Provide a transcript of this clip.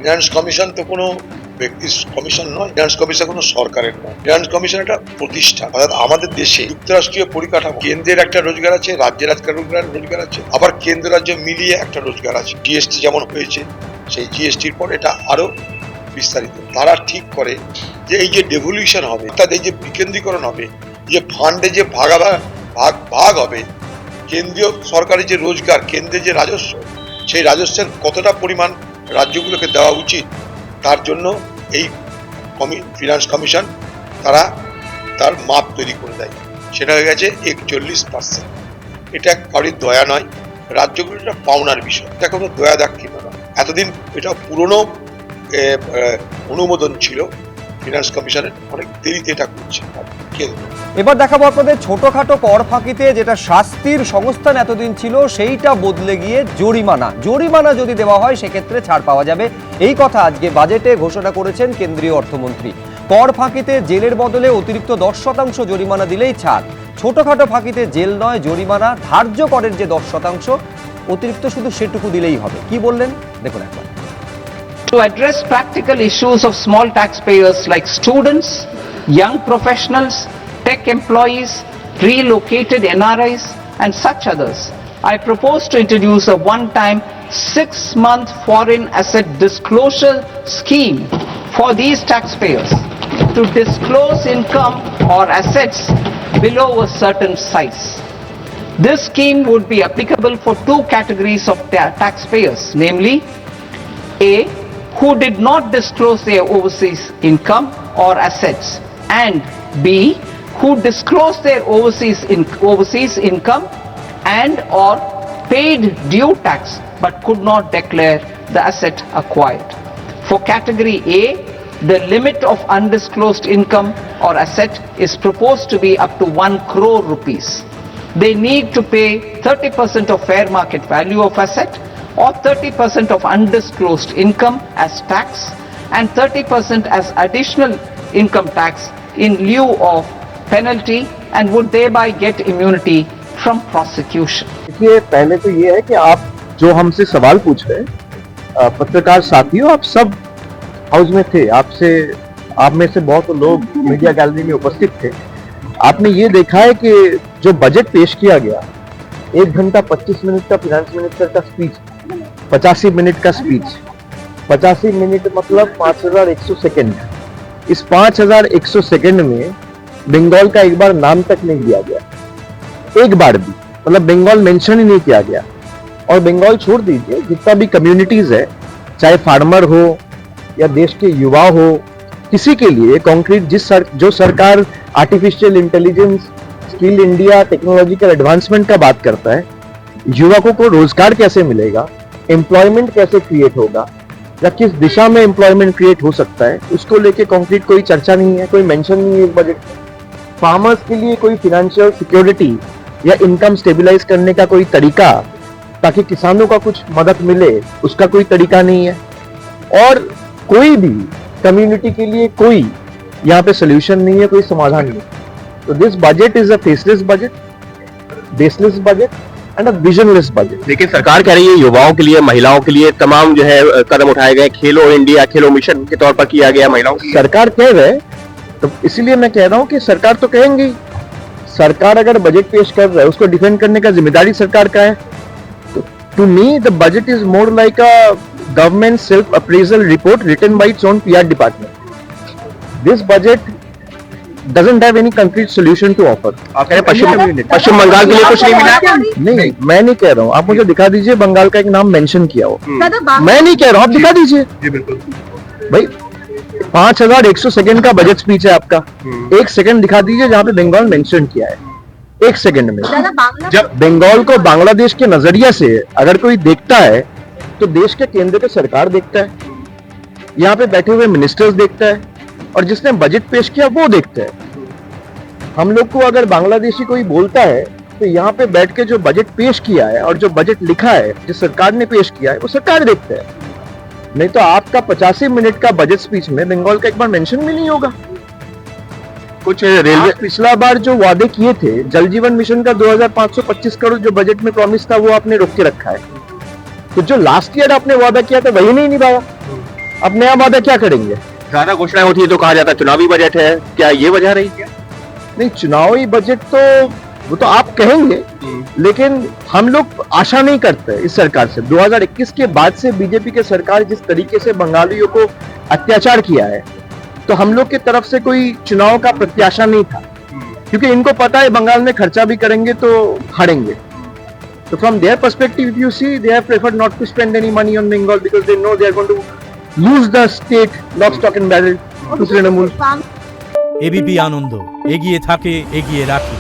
Finance commission তো কোনো ব্যক্তির কমিশন নয়, ফিনান্স কমিশন কোনো সরকারের নয়। ফিনান্স কমিশন একটা প্রতিষ্ঠান। অর্থাৎ আমাদের দেশে যুক্তরাষ্ট্রীয় পরিকাঠামো, কেন্দ্রের একটা রোজগার আছে, রাজ্যের একটা রোজগার আছে, আবার কেন্দ্র রাজ্য মিলিয়ে একটা রোজগার আছে। জিএসটি যেমন হয়েছে, সেই জিএসটির পর এটা আরো বিস্তারিত। তারা ঠিক করে যে এই যে ডেভলিউশন হবে, অর্থাৎ এই যে বিকেন্দ্রীকরণ হবে, যে ফান্ডে যে ভাগ হবে, কেন্দ্রীয় সরকারের যে রোজগার, কেন্দ্রের যে রাজস্ব, সেই রাজস্বের কতটা পরিমাণ রাজ্যগুলোকে দেওয়া উচিত, তার জন্য এই ফিনান্স কমিশন তারা তার মাপ তৈরি করে দেয়। সেটা হয়ে গেছে 41%। এটা কারোর দয়া নয়, রাজ্যগুলো এটা পাওনার বিষয়, এটা কোনো দয়া দাক্ষিণ্য নয়। এতদিন এটা পুরনো অনুমোদন ছিল ফিনান্স কমিশনের, অনেক দেরিতে এটা করছে কেন্দ্র। এবার দেখাবো আপনাদের ছোটখাটো কর ফাঁকিতে যেটা শাস্তির সংস্থান এতদিন ছিল, সেইটা বদলে গিয়ে জরিমানা যদি দেওয়া হয় সেক্ষেত্রে ছাড় পাওয়া যাবে। এই কথা আজকে বাজেটে ঘোষণা করেছেন কেন্দ্রীয় অর্থমন্ত্রী। কর ফাঁকিতে জেলের বদলে অতিরিক্ত 10% জরিমানা দিলেই ছাড়। ছোটখাটো ফাঁকিতে জেল নয়, জরিমানা। ধার্য করের যে 10% অতিরিক্ত শুধু সেটুকু দিলেই হবে। কি বললেন দেখুন একবার। To address practical issues of small taxpayers like students, young professionals, tech employees, relocated NRIs and such others, I propose to introduce a one-time 6-month foreign asset disclosure scheme for these taxpayers to disclose income or assets below a certain size. This scheme would be applicable for two categories of taxpayers, namely A, who did not disclose their overseas income or assets, and B, who disclosed their overseas income and or paid due tax but could not declare the asset acquired. For category A, the limit of undisclosed income or asset is proposed to be up to 1 crore rupees. They need to pay 30% of fair market value of asset or 30% of undisclosed income as tax and 30% as additional income tax in lieu of penalty and would thereby get immunity from prosecution. देखिए, पहले तो ये है कि आप जो हमसे सवाल पूछ रहे हैं, पत्रकार साथियों, आप सब हाउस में थे, आप में से बहुत लोग मीडिया गैलरी में उपस्थित थे। आपने ये देखा है कि जो बजट पेश किया गया, 1 घंटा 25 मिनट का फिनांस मिनिस्टर का स्पीच, 85 मिनट का स्पीच, 85 मिनट मतलब 5100 सेकेंड। इस 5100 सेकेंड में बंगाल का एक बार नाम तक नहीं दिया गया, एक बार भी, मतलब बंगाल मेंशन ही नहीं किया गया। और बंगाल छोड़ दीजिए, जितना भी कम्युनिटीज है, चाहे फार्मर हो या देश के युवा हो, किसी के लिए कॉन्क्रीट जो सरकार artificial intelligence, skill India, technological advancement का बात करता है, युवकों को रोजगार कैसे मिलेगा, एम्प्लॉयमेंट कैसे क्रिएट होगा या किस दिशा में एम्प्लॉयमेंट क्रिएट हो सकता है, उसको लेके कॉन्क्रीट कोई चर्चा नहीं है, कोई मेंशन नहीं है बजट में। फार्मर्स के लिए कोई फिनेंशियल सिक्योरिटी या इनकम स्टेबलाइज करने का कोई तरीका, ताकि किसानों का कुछ मदद मिले, उसका कोई तरीका नहीं है। और कोई भी कम्युनिटी के लिए कोई यहाँ पे सोल्यूशन नहीं है, कोई समाधान नहीं। तो this budget is a faceless budget, baseless budget and a visionless budget. लेकिन सरकार कह रही है युवाओं के लिए, महिलाओं के लिए तमाम जो है कदम उठाए गए, खेलो इंडिया, खेलो मिशन के तौर पर किया गया महिलाओं की। सरकार कह रहे, तो इसलिए मैं कह रहा हूँ कि सरकार तो कहेंगी, सरकार अगर बजट पेश कर रहा है उसको डिफेंड करने का जिम्मेदारी सरकार का है। To me the budget is more like a government self appraisal report written by its own PR department. This budget doesn't have any concrete solution to offer. आप कह रहे पश्चिम बंगाल के लिए कुछ नहीं मिला? नहीं, मैं नहीं कह रहा हूँ, आप मुझे दिखा दीजिए बंगाल का एक नाम मेंशन किया हो। मैं नहीं कह रहा हूँ, आप दिखा दीजिए। जी बिल्कुल भाई, 5100 सेकंड का बजट स्पीच है आपका, 1 सेकंड दिखा दीजिए जहाँ पे बंगाल मेंशन किया है, 1 सेकंड में। जब बंगाल को बांग्लादेश के नजरिया से अगर कोई देखता है तो देश के केंद्र के सरकार देखता है, यहाँ पे बैठे हुए मिनिस्टर्स देखता है, और जिसने बजट पेश किया वो देखते हैं। हम लोग को अगर बांग्लादेशी कोई बोलता है तो यहाँ पे बैठ के जो बजट पेश किया है और जो बजट लिखा है, जो सरकार ने पेश किया है, वो सरकार देखते हैं। नहीं तो आपका 85 मिनट का बजट स्पीच में बंगाल का एक बार मेंशन भी नहीं होगा। कुछ रेलवे पिछला बार जो वादे किए थे, जल जीवन मिशन का 2525 करोड़ जो बजट में प्रॉमिस था, वो आपने रोक के रखा है। तो जो लास्ट ईयर आपने वादा किया था वही नहीं निभाया। अब नया वादा क्या करेंगे? ज्यादा घोषणाएं होती है तो कहा जाता है चुनावी बजट है, क्या ये वजह रही क्या? नहीं, चुनावी बजट तो वो तो आप कहेंगे, लेकिन हम लोग आशा नहीं करते इस सरकार से। 2021 के बाद से बीजेपी के सरकार जिस तरीके से बंगालियों को अत्याचार किया है, तो हम लोग की तरफ से कोई चुनाव का प्रत्याशा नहीं था, क्योंकि इनको पता है बंगाल में खर्चा भी करेंगे तो हारेंगे। So from their perspective, if you see, they have preferred not to spend any money on Bengal because they know they are going to lose the state lock, stock and barrel to Trinamool. ABP Ananda, এগিয়ে থাকে, এগিয়ে রাখে।